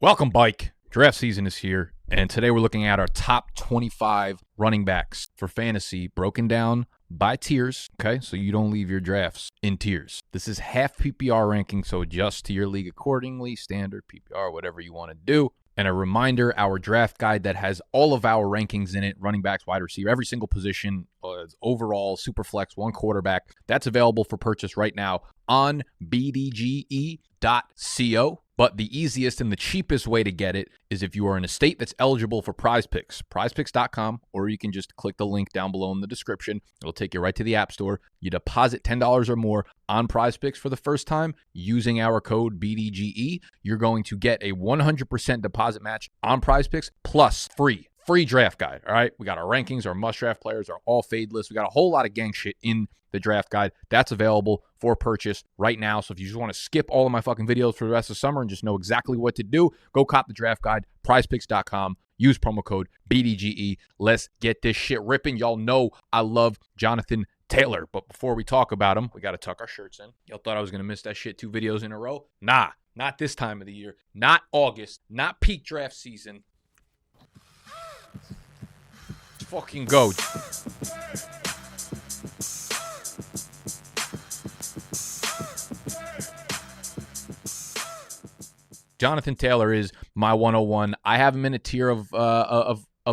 Welcome, Bike. Draft season is here, and today we're looking at our top 25 running backs for fantasy, broken down by tiers, okay? So you don't leave your drafts in tiers. This is half PPR ranking, so adjust to your league accordingly, standard, PPR, whatever you want to do. And a reminder, our draft guide that has all of our rankings in it, running backs, wide receiver, every single position, overall, super flex, one quarterback, that's available for purchase right now on BDGE.co. But the easiest and the cheapest way to get it is if you are in a state that's eligible for PRIZEPICKS, prizepicks.com, or you can just click the link down below in the description. It'll take you right to the App Store. You deposit $10 or more on PRIZEPICKS for the first time using our code BDGE. You're going to get a 100% deposit match on PRIZEPICKS plus free draft guide, all right? We got our rankings, our must-draft players, our all-fade list. We got a whole lot of gang shit in the draft guide. That's available for purchase right now. So if you just want to skip all of my fucking videos for the rest of the summer and just know exactly what to do, go cop the draft guide, prizepicks.com. Use promo code BDGE. Let's get this shit ripping. Y'all know I love Jonathan Taylor. But before we talk about him, we got to tuck our shirts in. Y'all thought I was going to miss that shit 2 videos in a row? Nah, not this time of the year. Not August. Not peak draft season. Let's fucking go. Jonathan Taylor is my 101. I have him in a tier of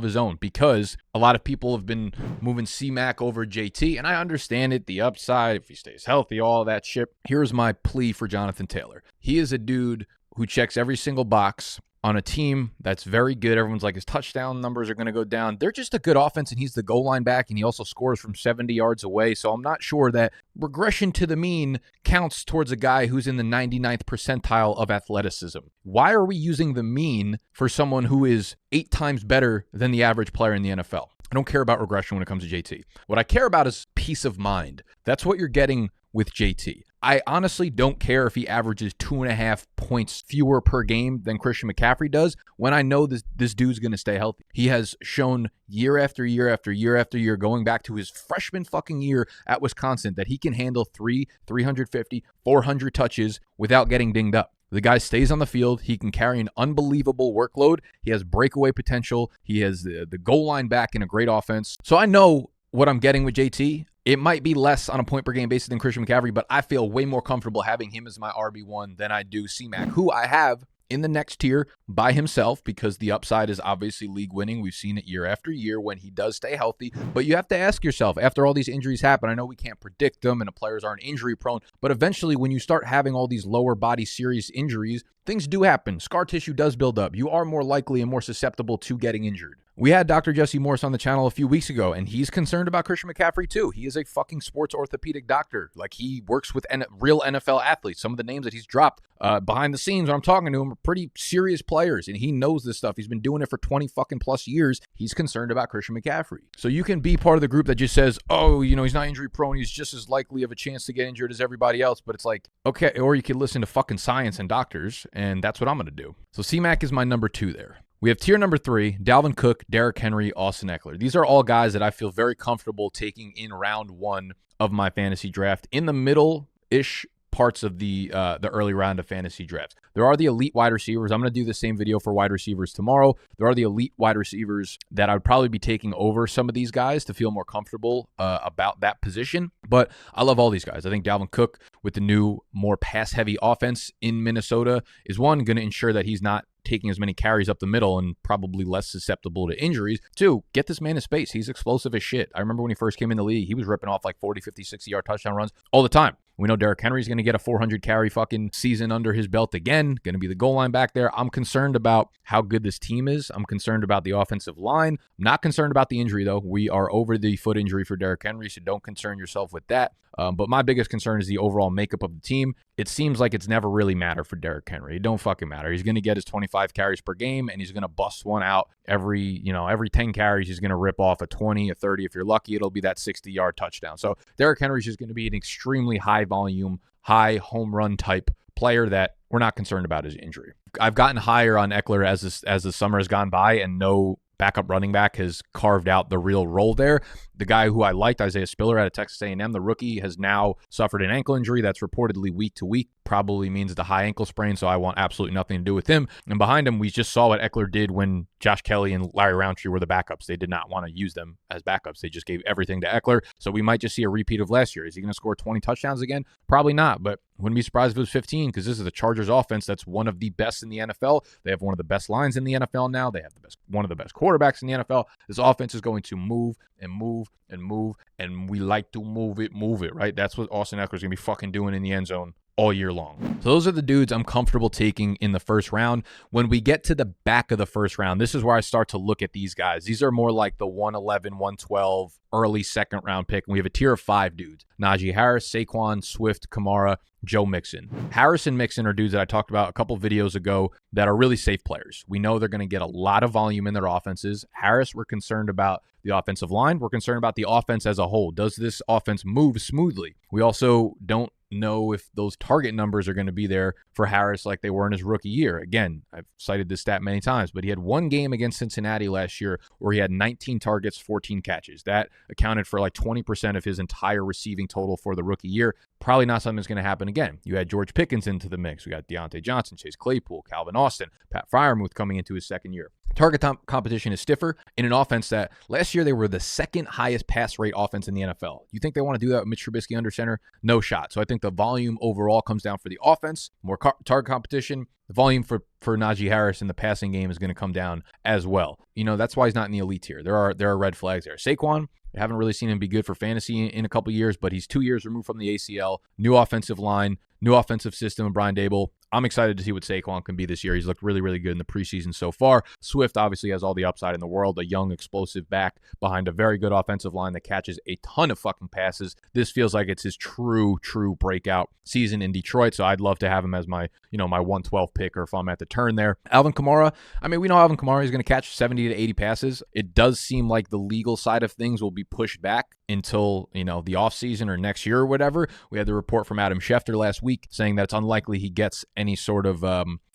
his own because a lot of people have been moving C-Mac over JT, and I understand it, the upside, if he stays healthy, all that shit. Here's my plea for Jonathan Taylor. He is a dude who checks every single box on a team that's very good. Everyone's like, his touchdown numbers are going to go down. They're just a good offense, and he's the goal line back, and he also scores from 70 yards away. So I'm not sure that regression to the mean counts towards a guy who's in the 99th percentile of athleticism. Why are we using the mean for someone who is 8 times better than the average player in the NFL? I don't care about regression when it comes to JT. What I care about is peace of mind. That's what you're getting with JT. I honestly don't care if he averages 2.5 points fewer per game than Christian McCaffrey does when I know this dude's going to stay healthy. He has shown year after year after year after year, going back to his freshman fucking year at Wisconsin, that he can handle 350, 400 touches without getting dinged up. The guy stays on the field. He can carry an unbelievable workload. He has breakaway potential. He has the goal line back in a great offense. So I know what I'm getting with JT. It might be less on a point per game basis than Christian McCaffrey, but I feel way more comfortable having him as my RB1 than I do C-Mac, who I have in the next tier by himself because the upside is obviously league winning. We've seen it year after year when he does stay healthy. But you have to ask yourself, after all these injuries happen, I know we can't predict them and the players aren't injury prone, but eventually when you start having all these lower body serious injuries, things do happen. Scar tissue does build up. You are more likely and more susceptible to getting injured. We had Dr. Jesse Morris on the channel a few weeks ago, and he's concerned about Christian McCaffrey too. He is a fucking sports orthopedic doctor. Like, he works with real NFL athletes. Some of the names that he's dropped behind the scenes when I'm talking to him are pretty serious players, and he knows this stuff. He's been doing it for 20 fucking plus years. He's concerned about Christian McCaffrey. So you can be part of the group that just says, oh, you know, he's not injury prone. He's just as likely of a chance to get injured as everybody else. But it's like, okay, or you could listen to fucking science and doctors, and that's what I'm going to do. So C-Mac is my number 2 there. We have tier number 3, Dalvin Cook, Derrick Henry, Austin Ekeler. These are all guys that I feel very comfortable taking in round 1 of my fantasy draft, in the middle-ish parts of the early round of fantasy drafts. There are the elite wide receivers. I'm going to do the same video for wide receivers tomorrow. There are the elite wide receivers that I would probably be taking over some of these guys to feel more comfortable about that position. But I love all these guys. I think Dalvin Cook, with the new, more pass-heavy offense in Minnesota, is one, going to ensure that he's not taking as many carries up the middle and probably less susceptible to injuries. 2, get this man in space. He's explosive as shit. I remember when he first came in the league, he was ripping off like 40, 50, 60-yard touchdown runs all the time. We know Derrick Henry's going to get a 400 carry fucking season under his belt again, going to be the goal line back there. I'm concerned about how good this team is. I'm concerned about the offensive line. I'm not concerned about the injury, though. We are over the foot injury for Derrick Henry, so don't concern yourself with that. But my biggest concern is the overall makeup of the team. It seems like it's never really mattered for Derrick Henry. It don't fucking matter. He's going to get his 25 carries per game, and he's going to bust one out every 10 carries. He's going to rip off a 20, a 30. If you're lucky, it'll be that 60-yard touchdown. So Derrick Henry's just going to be an extremely high volume, high home run type player that we're not concerned about his injury. I've gotten higher on Ekeler as the summer has gone by, and no backup running back has carved out the real role there. the guy who I liked, Isaiah Spiller out of Texas A&M, the rookie, has now suffered an ankle injury that's reportedly week to week. Probably means it's a high ankle sprain, so I want absolutely nothing to do with him. And behind him, we just saw what Ekeler did when Josh Kelly and Larry Roundtree were the backups. They did not want to use them as backups. They just gave everything to Ekeler. So we might just see a repeat of last year. Is he going to score 20 touchdowns again? Probably not, but wouldn't be surprised if it was 15 because this is the Chargers offense that's one of the best in the NFL. They have one of the best lines in the NFL now. They have one of the best quarterbacks in the NFL. This offense is going to move and move and move, and we like to move it, right? That's what Austin Ekeler's going to be fucking doing in the end zone all year long. So those are the dudes I'm comfortable taking in the first round. When we get to the back of the first round, this is where I start to look at these guys. These are more like the 111, 112, early second round pick. And we have a tier of 5 dudes: Najee Harris, Saquon, Swift, Kamara, Joe Mixon. Harris and Mixon are dudes that I talked about a couple videos ago that are really safe players. We know they're going to get a lot of volume in their offenses. Harris, we're concerned about the offensive line. We're concerned about the offense as a whole. Does this offense move smoothly? We also don't know if those target numbers are going to be there for Harris like they were in his rookie year. Again, I've cited this stat many times, but he had one game against Cincinnati last year where he had 19 targets, 14 catches. That accounted for like 20% of his entire receiving total for the rookie year. Probably not something that's going to happen again. You had George Pickens into the mix. We got Deontay Johnson, Chase Claypool, Calvin Austin, Pat Freiermuth coming into his second year. Target competition is stiffer in an offense that last year they were the second highest pass rate offense in the NFL. You think they want to do that with Mitch Trubisky under center? No shot. So I think the volume overall comes down for the offense, more target competition. The volume for Najee Harris in the passing game is going to come down as well. You know, that's why he's not in the elite tier. There are red flags there. Saquon, I haven't really seen him be good for fantasy in a couple years, but he's 2 years removed from the ACL, new offensive line, new offensive system of Brian Daboll. I'm excited to see what Saquon can be this year. He's looked really, really good in the preseason so far. Swift obviously has all the upside in the world, a young, explosive back behind a very good offensive line that catches a ton of fucking passes. This feels like it's his true breakout season in Detroit, so I'd love to have him as my 112 pick, or if I'm at the turn there. Alvin Kamara, I mean, we know Alvin Kamara is going to catch 70 to 80 passes. It does seem like the legal side of things will be pushed back until, the offseason or next year or whatever. We had the report from Adam Schefter last week saying that it's unlikely he gets any sort of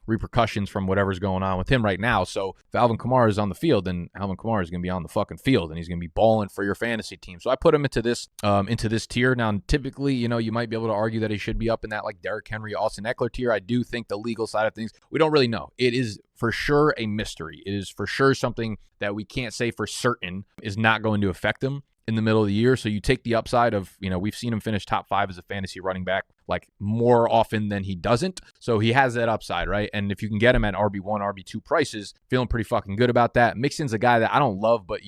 repercussions from whatever's going on with him right now. So if Alvin Kamara is on the field, then Alvin Kamara is going to be on the fucking field, and he's going to be balling for your fantasy team. So I put him into this tier. Now, typically, you might be able to argue that he should be up in that like Derrick Henry, Austin Ekeler tier. I do think the legal side of things, we don't really know. It is for sure a mystery. It is for sure something that we can't say for certain is not going to affect him in the middle of the year. So you take the upside of, we've seen him finish top 5 as a fantasy running back like more often than he doesn't. So he has that upside, right? And if you can get him at RB1, RB2 prices, feeling pretty fucking good about that. Mixon's a guy that I don't love, but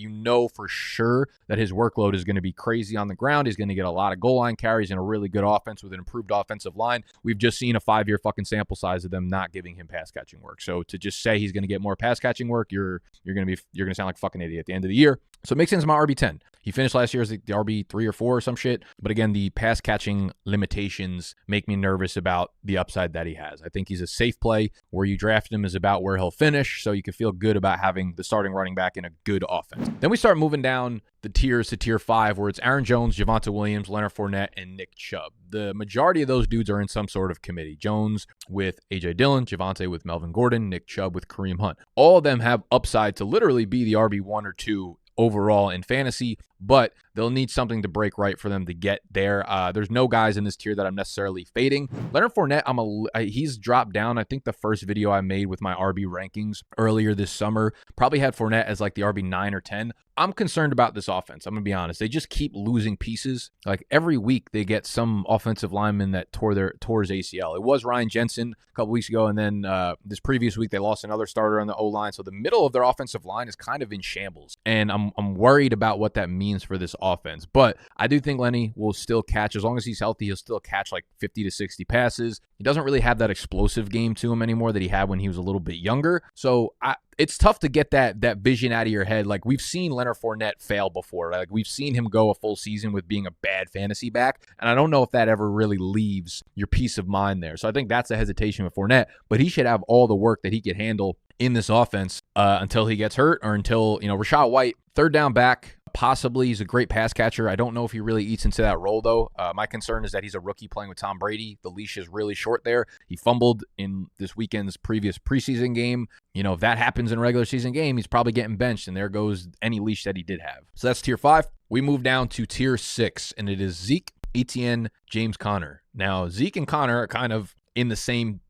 for sure that his workload is going to be crazy on the ground. He's going to get a lot of goal line carries in a really good offense with an improved offensive line. We've just seen a 5-year fucking sample size of them not giving him pass catching work. So to just say he's going to get more pass catching work, you're going to sound like a fucking idiot at the end of the year. So Mixon's my RB10. He finished last year as the RB3 or 4 or some shit. But again, the pass catching limitations make me nervous about the upside that he has. I think he's a safe play. Where you draft him is about where he'll finish. So you can feel good about having the starting running back in a good offense. Then we start moving down the tiers to tier 5, where it's Aaron Jones, Javonte Williams, Leonard Fournette, and Nick Chubb. The majority of those dudes are in some sort of committee. Jones with A.J. Dillon, Javonte with Melvin Gordon, Nick Chubb with Kareem Hunt. All of them have upside to literally be the RB1 or 2 overall in fantasy, but they'll need something to break right for them to get there. There's no guys in this tier that I'm necessarily fading. Leonard Fournette, he's dropped down. I think the first video I made with my RB rankings earlier this summer probably had Fournette as like the RB 9 or 10. I'm concerned about this offense. I'm going to be honest. They just keep losing pieces. Like every week they get some offensive lineman that tore his ACL. It was Ryan Jensen a couple weeks ago, and then this previous week they lost another starter on the O-line. So the middle of their offensive line is kind of in shambles. And I'm worried about what that means for this offense. But I do think Lenny will still catch, as long as he's healthy, he'll still catch like 50 to 60 passes. He doesn't really have that explosive game to him anymore that he had when he was a little bit younger. So it's tough to get that vision out of your head. Like we've seen Leonard Fournette fail before. Like we've seen him go a full season with being a bad fantasy back. And I don't know if that ever really leaves your peace of mind there. So I think that's a hesitation with Fournette, but he should have all the work that he could handle in this offense until he gets hurt, or until, Rachaad White, third down back, Possibly he's a great pass catcher. I don't know if he really eats into that role, though. My concern is that he's a rookie playing with Tom Brady. The leash is really short there. He fumbled in this weekend's previous preseason game. You know, if that happens in a regular season game, he's probably getting benched, and there goes any leash that he did have. So that's tier 5. We move down to tier 6, and it is Zeke, Etienne, James Conner. Now, Zeke and Conner are kind of in the same,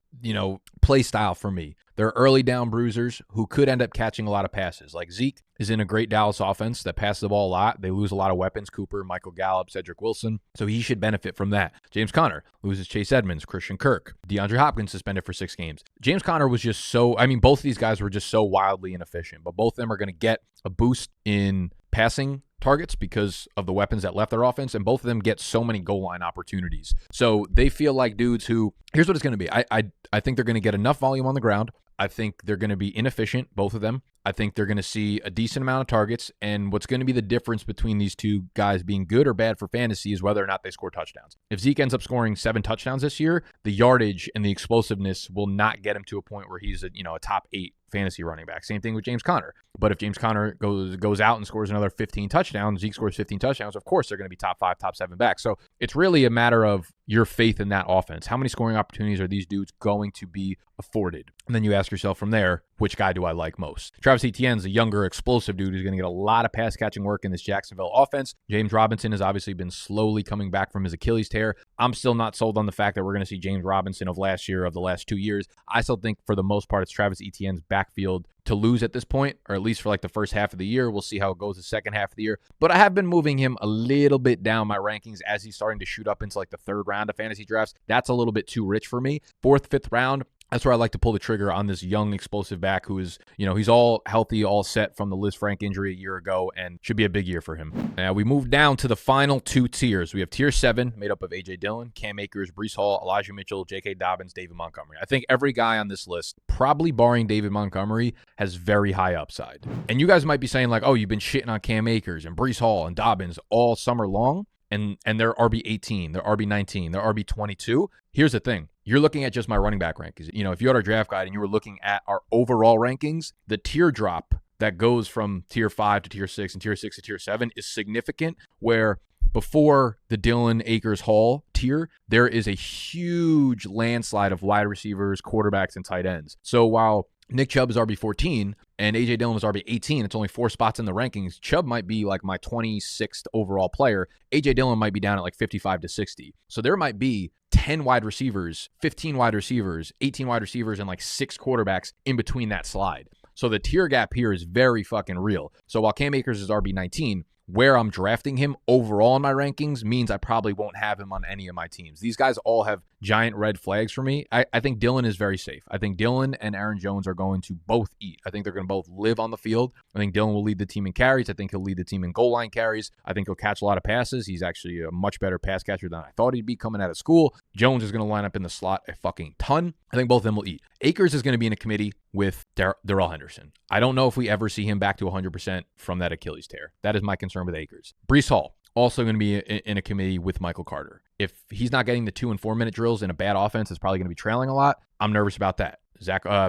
play style for me. They're early down bruisers who could end up catching a lot of passes. Like Zeke is in a great Dallas offense that passes the ball a lot. They lose a lot of weapons, Cooper, Michael Gallup, Cedric Wilson. So he should benefit from that. James Conner loses Chase Edmonds, Christian Kirk, DeAndre Hopkins suspended for 6 games. James Conner was just both of these guys were just so wildly inefficient, but both of them are going to get a boost in passing targets because of the weapons that left their offense, and both of them get so many goal line opportunities. So they feel like dudes who, here's what it's going to be. I think they're going to get enough volume on the ground. I think they're going to be inefficient, both of them. I think they're going to see a decent amount of targets, and what's going to be the difference between these two guys being good or bad for fantasy is whether or not they score touchdowns. If Zeke ends up scoring 7 touchdowns this year, the yardage and the explosiveness will not get him to a point where he's a top 8 fantasy running back. Same thing with James Conner. But if James Conner goes out and scores another 15 touchdowns, Zeke scores 15 touchdowns, of course they're going to be top 5, top 7 backs. So it's really a matter of your faith in that offense. How many scoring opportunities are these dudes going to be afforded? And then you ask yourself from there, which guy do I like most? Travis Etienne's a younger, explosive dude who's going to get a lot of pass catching work in this Jacksonville offense. James Robinson has obviously been slowly coming back from his Achilles tear. I'm still not sold on the fact that we're going to see James Robinson of last year, of the last 2 years. I still think for the most part, it's Travis Etienne's backfield to lose at this point, or at least for like the first half of the year. We'll see how it goes the second half of the year. But I have been moving him a little bit down my rankings as he's starting to shoot up into like the 3rd round of fantasy drafts. That's a little bit too rich for me. 4th, 5th round, that's where I like to pull the trigger on this young, explosive back who is, he's all healthy, all set from the Liz Frank injury a year ago, and should be a big year for him. Now, we move down to the final 2 tiers. We have tier 7, made up of A.J. Dillon, Cam Akers, Breece Hall, Elijah Mitchell, J.K. Dobbins, David Montgomery. I think every guy on this list, probably barring David Montgomery, has very high upside. And you guys might be saying like, oh, you've been shitting on Cam Akers and Breece Hall and Dobbins all summer long, and they're RB18, they're RB19, they're RB22. Here's the thing. You're looking at just my running back rankings. If you had our draft guide and you were looking at our overall rankings, the tier drop that goes from tier 5 to tier 6 and tier 6 to tier 7 is significant, where before the Dillon, Akers, Hall tier, there is a huge landslide of wide receivers, quarterbacks, and tight ends. So while Nick Chubb is RB14 and A.J. Dillon is RB18, it's only 4 spots in the rankings. Chubb might be like my 26th overall player. A.J. Dillon might be down at like 55 to 60. So there might be 10 wide receivers, 15 wide receivers, 18 wide receivers, and like 6 quarterbacks in between that slide. So the tier gap here is very fucking real. So while Cam Akers is RB19, where I'm drafting him overall in my rankings means I probably won't have him on any of my teams. These guys all have giant red flags for me. I think Dillon is very safe. I think Dillon and Aaron Jones are going to both eat. I think they're going to both live on the field. I think Dillon will lead the team in carries. I think he'll lead the team in goal line carries. I think he'll catch a lot of passes. He's actually a much better pass catcher than I thought he'd be coming out of school. Jones is going to line up in the slot a fucking ton. I think both of them will eat. Akers is going to be in a committee with Darrell Henderson. I don't know if we ever see him back to 100% from that Achilles tear. That is my concern with Akers. Breece Hall, also going to be in a committee with Michael Carter. If he's not getting the 2 and 4 minute drills in a bad offense, it's probably going to be trailing a lot. I'm nervous about that.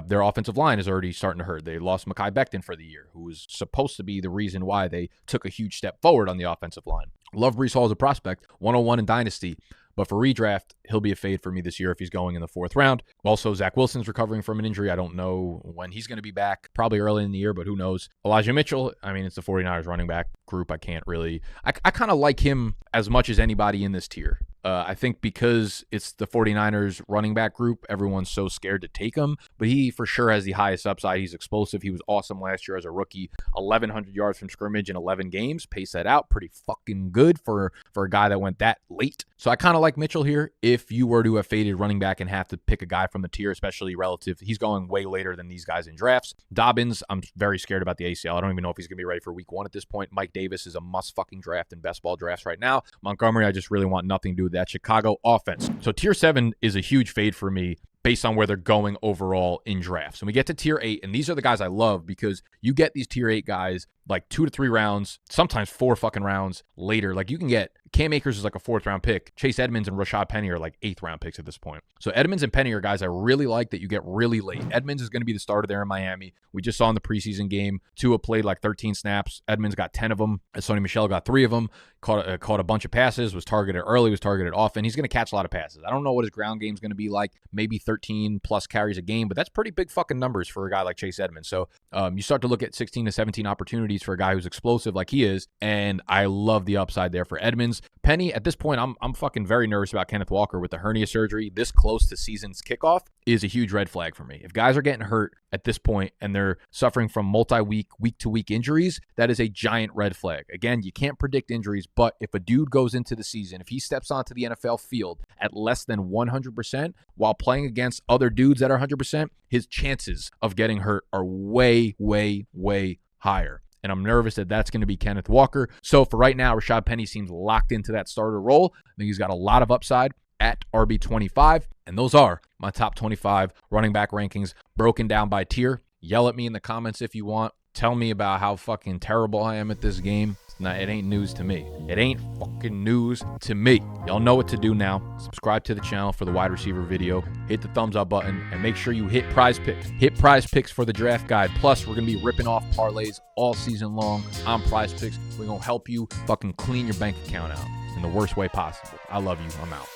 Their offensive line is already starting to hurt. They lost Mekhi Becton for the year, who was supposed to be the reason why they took a huge step forward on the offensive line. Love Breece Hall as a prospect, 101 in Dynasty. But for redraft, he'll be a fade for me this year if he's going in the 4th round. Also, Zach Wilson's recovering from an injury. I don't know when he's going to be back. Probably early in the year, but who knows? Elijah Mitchell, it's the 49ers running back group. I kind of like him as much as anybody in this tier. I think because it's the 49ers running back group, everyone's so scared to take him. But he for sure has the highest upside. He's explosive. He was awesome last year as a rookie. 1,100 yards from scrimmage in 11 games. Pace that out. Pretty fucking good for a guy that went that late. So I kind of like Mitchell here. If you were to have faded running back and have to pick a guy from the tier, especially relative, he's going way later than these guys in drafts. Dobbins, I'm very scared about the ACL. I don't even know if he's going to be ready for week 1 at this point. Mike Davis is a must fucking draft in best ball drafts right now. Montgomery, I just really want nothing to do with that Chicago offense. So tier 7 is a huge fade for me based on where they're going overall in drafts. And we get to tier 8, and these are the guys I love because you get these tier 8 guys like 2 to 3 rounds, sometimes 4 fucking rounds later. Like you can get Cam Akers is like a 4th round pick. Chase Edmonds and Rashad Penny are like 8th round picks at this point. So Edmonds and Penny are guys I really like that you get really late. Edmonds is going to be the starter there in Miami. We just saw in the preseason game, Tua played like 13 snaps. Edmonds got 10 of them. Sony Michel got 3 of them. Caught a bunch of passes, was targeted early, was targeted often. He's going to catch a lot of passes. I don't know what his ground game is going to be like, maybe 13 plus carries a game, but that's pretty big fucking numbers for a guy like Chase Edmonds. So you start to look at 16 to 17 opportunities for a guy who's explosive like he is, and I love the upside there for Edmonds. Penny, at this point, I'm fucking very nervous about Kenneth Walker with the hernia surgery. This close to season's kickoff is a huge red flag for me. If guys are getting hurt at this point and they're suffering from multi-week, week-to-week injuries, that is a giant red flag. Again, you can't predict injuries, but if a dude goes into the season, if he steps onto the NFL field at less than 100% while playing against other dudes that are 100%, his chances of getting hurt are way, way, way higher. And I'm nervous that that's going to be Kenneth Walker. So for right now, Rashad Penny seems locked into that starter role. I think he's got a lot of upside at RB25. And those are my top 25 running back rankings broken down by tier. Yell at me in the comments if you want. Tell me about how fucking terrible I am at this game. It ain't news to me. It ain't fucking news to me. Y'all know what to do now. Subscribe to the channel for the wide receiver video. Hit the thumbs up button and make sure you hit PrizePicks. Hit PrizePicks for the draft guide. Plus, we're going to be ripping off parlays all season long on PrizePicks. We're going to help you fucking clean your bank account out in the worst way possible. I love you. I'm out.